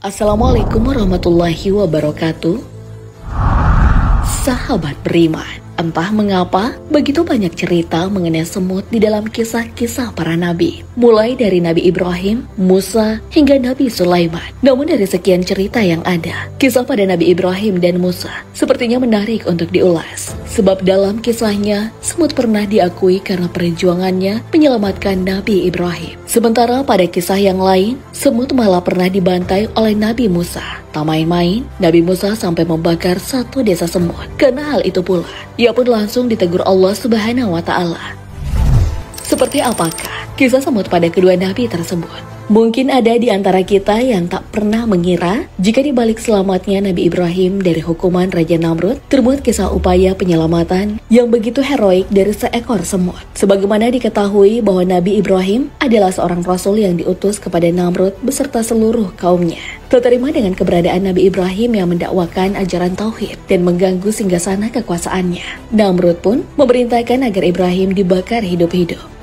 Assalamualaikum warahmatullahi wabarakatuh. Sahabat beriman, entah mengapa begitu banyak cerita mengenai semut di dalam kisah-kisah para nabi. Mulai dari Nabi Ibrahim, Musa, hingga Nabi Sulaiman. Namun dari sekian cerita yang ada, kisah pada Nabi Ibrahim dan Musa sepertinya menarik untuk diulas. Sebab dalam kisahnya, semut pernah diakui karena perjuangannya menyelamatkan Nabi Ibrahim. Sementara pada kisah yang lain, semut malah pernah dibantai oleh Nabi Musa. Tak main-main, Nabi Musa sampai membakar satu desa semut. Karena hal itu pula, ia pun langsung ditegur Allah Subhanahu wa Ta'ala. Seperti apakah kisah semut pada kedua nabi tersebut? Mungkin ada di antara kita yang tak pernah mengira jika di balik selamatnya Nabi Ibrahim dari hukuman Raja Namrud terbuat kisah upaya penyelamatan yang begitu heroik dari seekor semut. Sebagaimana diketahui bahwa Nabi Ibrahim adalah seorang rasul yang diutus kepada Namrud beserta seluruh kaumnya. Tak terima dengan keberadaan Nabi Ibrahim yang mendakwakan ajaran tauhid dan mengganggu singgasana kekuasaannya, Namrud pun memerintahkan agar Ibrahim dibakar hidup-hidup.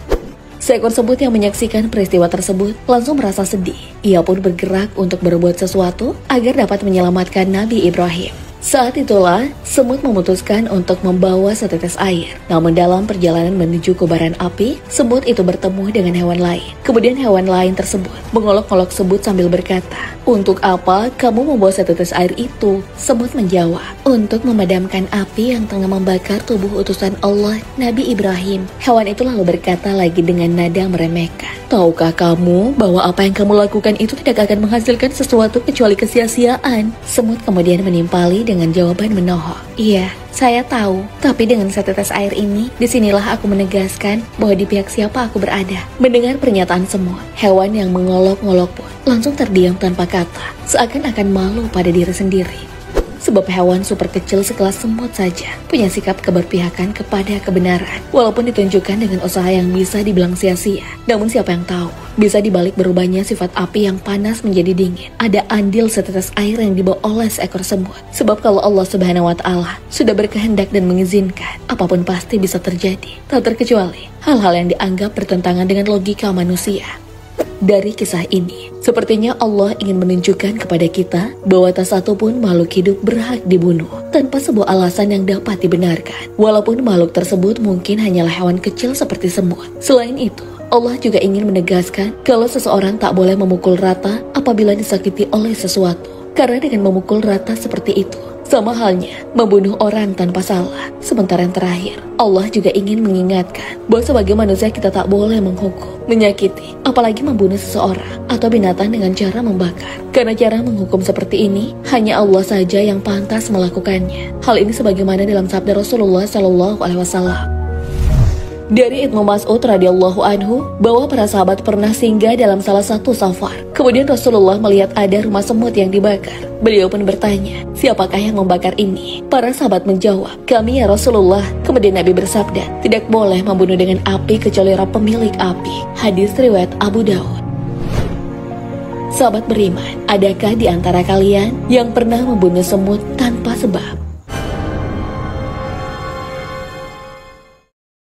Seekor semut yang menyaksikan peristiwa tersebut langsung merasa sedih. Ia pun bergerak untuk berbuat sesuatu agar dapat menyelamatkan Nabi Ibrahim. Saat itulah, semut memutuskan untuk membawa setetes air. Namun dalam perjalanan menuju kobaran api, semut itu bertemu dengan hewan lain. Kemudian hewan lain tersebut mengolok-olok semut sambil berkata, "Untuk apa kamu membawa setetes air itu?" Semut menjawab, "Untuk memadamkan api yang tengah membakar tubuh utusan Allah, Nabi Ibrahim." Hewan itu lalu berkata lagi dengan nada meremehkan, "Tahukah kamu bahwa apa yang kamu lakukan itu tidak akan menghasilkan sesuatu kecuali kesia-siaan?" Semut kemudian menimpali dengan jawaban menohok, "Iya, saya tahu. Tapi dengan setetes air ini, disinilah aku menegaskan bahwa di pihak siapa aku berada." Mendengar pernyataan semut, hewan yang mengolok-ngolok pun langsung terdiam tanpa kata, seakan-akan malu pada diri sendiri. Sebab hewan super kecil sekelas semut saja punya sikap keberpihakan kepada kebenaran, walaupun ditunjukkan dengan usaha yang bisa dibilang sia-sia. Namun siapa yang tahu, bisa dibalik berubahnya sifat api yang panas menjadi dingin, ada andil setetes air yang dibawa oleh seekor semut. Sebab kalau Allah Subhanahu wa Ta'ala sudah berkehendak dan mengizinkan, apapun pasti bisa terjadi, tak terkecuali hal-hal yang dianggap bertentangan dengan logika manusia. Dari kisah ini, sepertinya Allah ingin menunjukkan kepada kita bahwa tak satu pun makhluk hidup berhak dibunuh tanpa sebuah alasan yang dapat dibenarkan. Walaupun makhluk tersebut mungkin hanyalah hewan kecil seperti semut. Selain itu, Allah juga ingin menegaskan kalau seseorang tak boleh memukul rata apabila disakiti oleh sesuatu. Karena dengan memukul rata seperti itu, sama halnya membunuh orang tanpa salah. Sementara yang terakhir, Allah juga ingin mengingatkan bahwa sebagai manusia kita tak boleh menghukum, menyakiti, apalagi membunuh seseorang atau binatang dengan cara membakar. Karena cara menghukum seperti ini, hanya Allah saja yang pantas melakukannya. Hal ini sebagaimana dalam sabda Rasulullah SAW. Dari Ibnu Mas'ud radhiyallahu anhu bahwa para sahabat pernah singgah dalam salah satu safar. Kemudian Rasulullah melihat ada rumah semut yang dibakar. Beliau pun bertanya, "Siapakah yang membakar ini?" Para sahabat menjawab, "Kami ya Rasulullah." Kemudian Nabi bersabda, "Tidak boleh membunuh dengan api kecuali orang pemilik api." Hadis riwayat Abu Daud. Sahabat beriman, adakah di antara kalian yang pernah membunuh semut tanpa sebab?